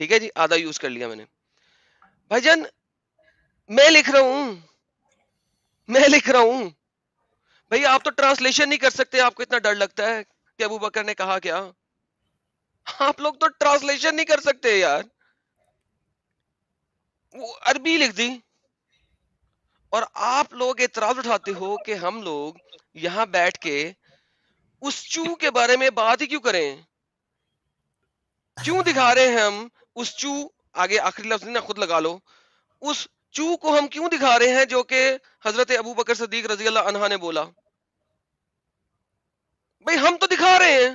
ٹھیک ہے جی, آدھا یوز کر لیا میں نے. بھائی جان میں لکھ رہا ہوں بھائی, آپ تو ٹرانسلیشن نہیں کر سکتے, آپ کو اتنا ڈر لگتا ہے کہ ابو بکر نے کہا کیا. آپ لوگ تو ٹرانسلیشن نہیں کر سکتے یار, وہ عربی لکھ دی, اور آپ لوگ اعتراض اٹھاتے ہو کہ ہم لوگ یہاں بیٹھ کے اس چو کے بارے میں بات ہی کیوں کریں. کیوں دکھا رہے ہیں ہم اس چو, آگے آخری لفظ نہ خود لگا لو, اس چو کو ہم کیوں دکھا رہے ہیں جو کہ حضرت ابو بکر صدیق رضی اللہ عنہ نے بولا. بھئی ہم تو دکھا رہے ہیں,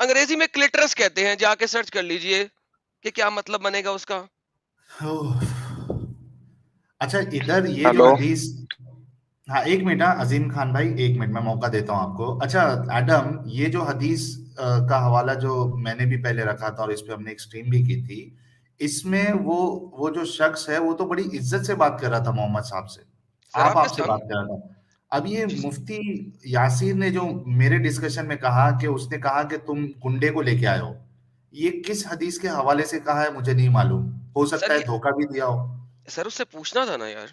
انگریزی میں کلیٹرس کہتے ہیں, جا کے سرچ کر لیجئے کہ کیا مطلب بنے گا اس کا. اچھا ادھر یہ جو ہیلو حدیث, ہاں ایک منٹ, عظیم خان بھائی ایک منٹ میں موقع دیتا ہوں آپ کو. اچھا ایڈم, یہ جو حدیث کا حوالہ جو میں نے بھی پہلے رکھا تھا اور اس پہ ہم نے ایک سٹریم بھی کی تھی, اس میں وہ جو شخص ہے وہ تو بڑی عزت سے بات کر رہا تھا محمد صاحب سے, سر آپ سے بات کر رہا تھا. اب یہ جی جی مفتی یاسیر نے جو میرے ڈسکشن میں کہا کہ اس نے کہا کہ تم گنڈے کو لے کے آئے ہو, یہ کس حدیث کے حوالے سے کہا ہے مجھے نہیں معلوم, ہو سر, سکتا ہے دھوکہ بھی دیا ہو. سر اس سے پوچھنا تھا نا یار.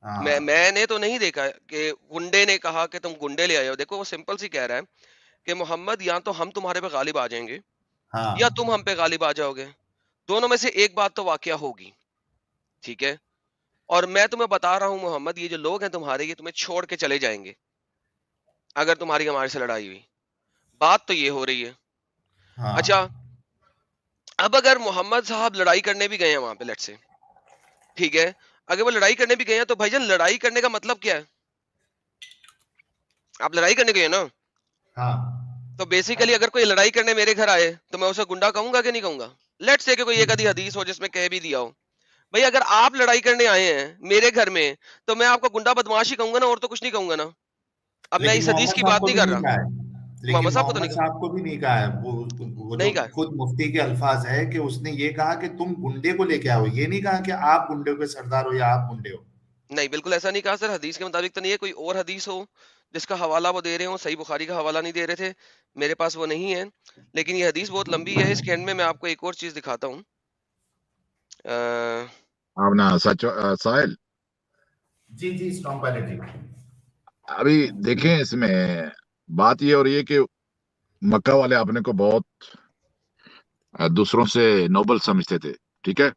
ہاں میں نے تو نہیں دیکھا کہ گنڈے نے کہا کہ تم گنڈے لے آئے ہو. دیکھو وہ سمپل سی کہہ رہا ہے کہ محمد یا تو ہم تمہارے پہ غالب آ جائیں گے ہاں یا تم ہم پہ غالب آ جاؤ گے, دونوں میں سے ایک بات تو واقعہ ہوگی. ٹھیک ہے, اور میں تمہیں بتا رہا ہوں محمد, یہ جو لوگ ہیں تمہارے, یہ تمہیں چھوڑ کے چلے جائیں گے اگر تمہاری ہمارے سے لڑائی ہوئی. بات تو یہ ہو رہی ہے. ہاں اچھا اب اگر محمد صاحب لڑائی کرنے بھی گئے ہیں وہاں پہ, لیٹ سے, ٹھیک ہے, اگر وہ لڑائی کرنے بھی گئے ہیں تو بھائی جان لڑائی کرنے کا مطلب کیا ہے؟ آپ لڑائی کرنے گئے نا, ہاں تو بیسیکلی اگر کوئی لڑائی کرنے میرے گھر آئے تو میں اسے گنڈا کہوں گا کہ نہیں کہوں گا؟ لیٹ سے کہ کوئی ایک آدھی حدیث ہو جس میں کہہ بھی دیا ہو. بھائی اگر آپ لڑائی کرنے آئے ہیں میرے گھر میں تو میں آپ کو گنڈا بدماش ہی کہوں گا نا, اور تو کچھ نہیں کہوں گا نا. اب میں لیکن اس حدیث محمد کی صاحب بات کو نہیں بھی کر نہیں رہا. کہا ہے, محمد لیکن صاحب کو تو نہیں محمد کہا, صاحب کو بھی نہیں کہا ہے. وہ جو نہیں کہا, خود مفتی کے الفاظ ہے کہ اس نے یہ کہا کہ تم گنڈے کو لے کے آؤ, یہ نہیں کہا کہ آپ گنڈے کے سردار ہو یا آپ گنڈے ہو. نہیں بالکل ایسا نہیں کہا سر. حدیث کے مطابق تو نہیں ہے. کوئی اور حدیث ہو جس کا حوالہ وہ دے رہے ہوں, صحیح بخاری کا حوالہ نہیں دے رہے تھے, میرے پاس وہ نہیں ہے. لیکن یہ حدیث بہت لمبی ہے. اس کے اینڈ میں آپ کو ایک اور چیز دکھاتا ہوں. آپ نا سچ ساحل, جی جی اسٹرانگ پائلٹ جی. ابھی دیکھیں اس میں بات یہ ہو رہی ہے کہ مکہ والے اپنے کو بہت دوسروں سے نوبل سمجھتے تھے, ٹھیک ہے,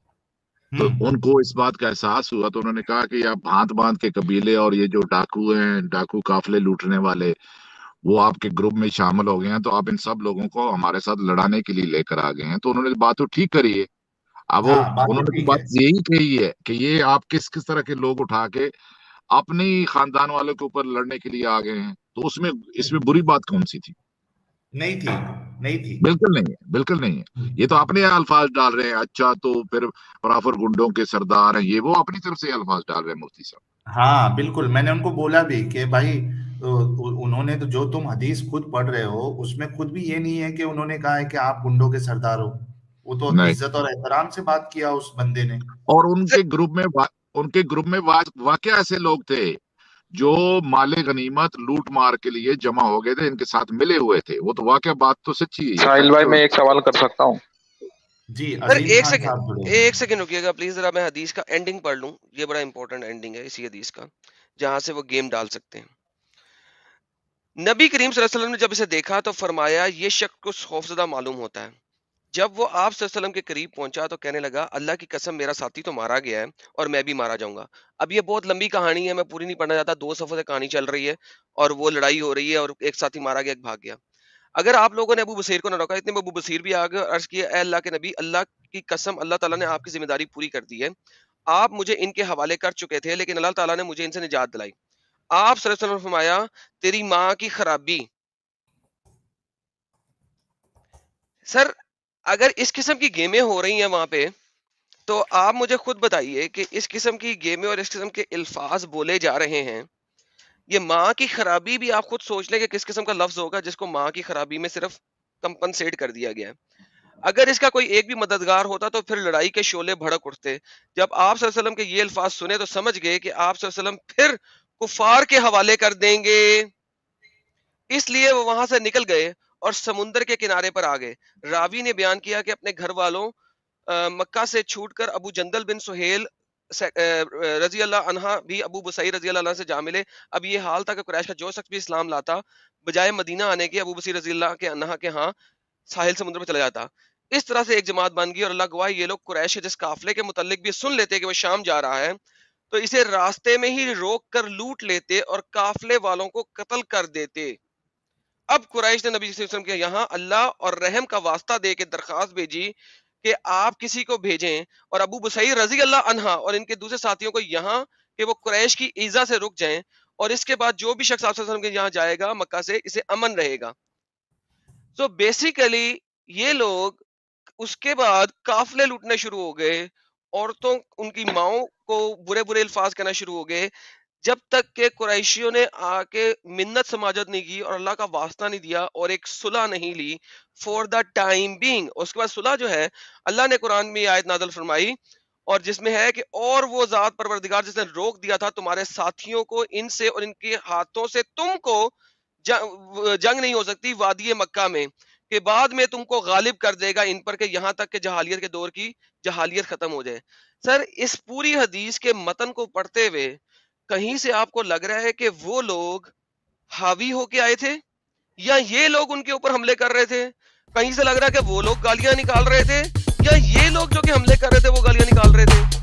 تو ان کو اس بات کا احساس ہوا تو انہوں نے کہا کہ آپ بھانت بھانت کے قبیلے اور یہ جو ڈاکو ہیں, ڈاکو قافلے لوٹنے والے, وہ آپ کے گروپ میں شامل ہو گئے ہیں, تو آپ ان سب لوگوں کو ہمارے ساتھ لڑانے کے لیے لے کر آ گئے ہیں. تو انہوں نے بات تو ٹھیک کری ہے. اب ہاں بات انہوں تو نے تو ٹھیک ہے. بات یہی کہی ہے کہ یہ آپ کس کس طرح کے لوگ اٹھا کے اپنی خاندان والوں کے اوپر لڑنے کے لیے آ گئے ہیں. تو اس میں بری بات کون سی تھی؟ نہیں تھی, نہیں تھی. بالکل نہیں ہے, بالکل نہیں ہے. یہ تو اپنے الفاظ ڈال رہے ہیں. اچھا تو پھر پرافر گنڈوں کے سردار ہیں, یہ وہ اپنی طرف سے الفاظ ڈال رہے ہیں مفتی صاحب. ہاں بالکل, میں نے ان کو بولا بھی کہ بھائی انہوں نے تو جو تم حدیث خود پڑھ رہے ہو اس میں خود بھی یہ نہیں ہے کہ انہوں نے کہا ہے کہ آپ گنڈوں کے سردار ہو. وہ تو نہیں, عزت اور احترام سے بات کیا اس بندے نے. اور ان کے گروپ میں واقعہ ایسے لوگ تھے جو مال غنیمت لوٹ مار کے لیے جمع ہو گئے تھے, ان کے ساتھ ملے ہوئے تھے. وہ تو واقعہ بات تو سچی ہے. ساحل بھائی میں ایک سوال کر سکتا ہوں؟ جی سر عظیم ایک خان سیکنڈ, صاحب جڑے. ایک سیکنڈ رکیے گا پلیز ذرا, میں حدیث کا اینڈنگ پڑھ لوں. یہ بڑا امپورٹنٹ اینڈنگ ہے اسی حدیث کا, جہاں سے وہ گیم ڈال سکتے ہیں. نبی کریم صلی اللہ علیہ وسلم نے جب اسے دیکھا تو فرمایا یہ شخص کچھ خوفزدہ معلوم ہوتا ہے. جب وہ آپ صلی اللہ علیہ وسلم کے قریب پہنچا تو کہنے لگا اللہ کی قسم میرا ساتھی تو مارا گیا ہے اور میں بھی مارا جاؤں گا. اب یہ بہت لمبی کہانی ہے, میں پوری نہیں پڑھنا چاہتا. 2 صفحے سے کہانی چل رہی ہے اور وہ لڑائی ہو رہی ہے اور ایک ساتھی مارا گیا, ایک بھاگ گیا. اگر آپ لوگوں نے ابو بصیر کو نہ روکا, اتنے میں ابو بصیر بھی آگے اور عرض کیا اے اللہ کے نبی, اللہ کی قسم اللہ تعالیٰ نے آپ کی ذمہ داری پوری کر دی ہے. آپ مجھے ان کے حوالے کر چکے تھے لیکن اللہ تعالیٰ نے مجھے ان سے نجات دلائی. آپ صلی اللہ علیہ وسلم نے فرمایا تیری ماں کی خرابی. سر اگر اس قسم کی گیمیں ہو رہی ہیں وہاں پہ تو آپ مجھے خود بتائیے کہ اس قسم کی گیمیں اور اس قسم کے الفاظ بولے جا رہے ہیں. یہ ماں کی خرابی بھی آپ خود سوچ لیں کہ کس قسم کا لفظ ہوگا جس کو ماں کی خرابی میں صرف کمپنسیٹ کر دیا گیا ہے. اگر اس کا کوئی ایک بھی مددگار ہوتا تو پھر لڑائی کے شعلے بھڑک اٹھتے. جب آپ صلی اللہ علیہ وسلم کے یہ الفاظ سنے تو سمجھ گئے کہ آپ صلی اللہ علیہ وسلم پھر کفار کے حوالے کر دیں گے, اس لیے وہ وہاں سے نکل گئے اور سمندر کے کنارے پر آ گئے. راوی نے بیان کیا کہ اپنے گھر والوں مکہ سے چھوٹ کر ابو جندل بن سہیل رضی اللہ عنہ بھی ابو بصیر رضی اللہ عنہ سے جا ملے. اب یہ حال تھا کہ قریش کا جو شخص بھی اسلام لاتا بجائے مدینہ آنے کے ابو بصیر رضی اللہ کے عنہ کے ہاں ساحل سمندر پہ چلا جاتا. اس طرح سے ایک جماعت بن گئی اور اللہ گواہ یہ لوگ قریش کے جس قافلے کے متعلق بھی سن لیتے کہ وہ شام جا رہا ہے تو اسے راستے میں ہی روک کر لوٹ لیتے اور قافلے والوں کو قتل کر دیتے. اب قریش نے نبی صلی اللہ علیہ وسلم کے یہاں اللہ اور رحم کا واسطہ دے کے درخواست بھیجی کہ آپ کسی کو بھیجیں اور ابو بصیر رضی اللہ عنہ اور ان کے دوسرے ساتھیوں کو یہاں کہ وہ قریش کی ایذا سے رک جائیں اور اس کے بعد جو بھی شخص آپ صلی اللہ علیہ وسلم کے یہاں جائے گا مکہ سے اسے امن رہے گا. سو بیسیکلی یہ لوگ اس کے بعد قافلے لوٹنے شروع ہو گئے, عورتوں ان کی ماؤں کو برے برے الفاظ کہنا شروع ہو گئے, جب تک کہ قریشیوں نے آ کے منت سماجت نہیں کی اور اللہ کا واسطہ نہیں دیا اور ایک صلح نہیں لی فور دا ٹائم بینگ. اس کے بعد صلح جو ہے اللہ نے قرآن میں آیت نازل فرمائی اور جس میں ہے کہ اور وہ ذات پروردگار جس نے روک دیا تھا تمہارے ساتھیوں کو ان سے اور ان کے ہاتھوں سے تم کو جنگ نہیں ہو سکتی وادی مکہ میں کہ بعد میں تم کو غالب کر دے گا ان پر کہ یہاں تک کہ جہالیت کے دور کی جہالیت ختم ہو جائے. سر اس پوری حدیث کے متن کو پڑھتے ہوئے کہیں سے آپ کو لگ رہا ہے کہ وہ لوگ حاوی ہو کے آئے تھے یا یہ لوگ ان کے اوپر حملے کر رہے تھے؟ کہیں سے لگ رہا ہے کہ وہ لوگ گالیاں نکال رہے تھے یا یہ لوگ جو کہ حملے کر رہے تھے وہ گالیاں نکال رہے تھے؟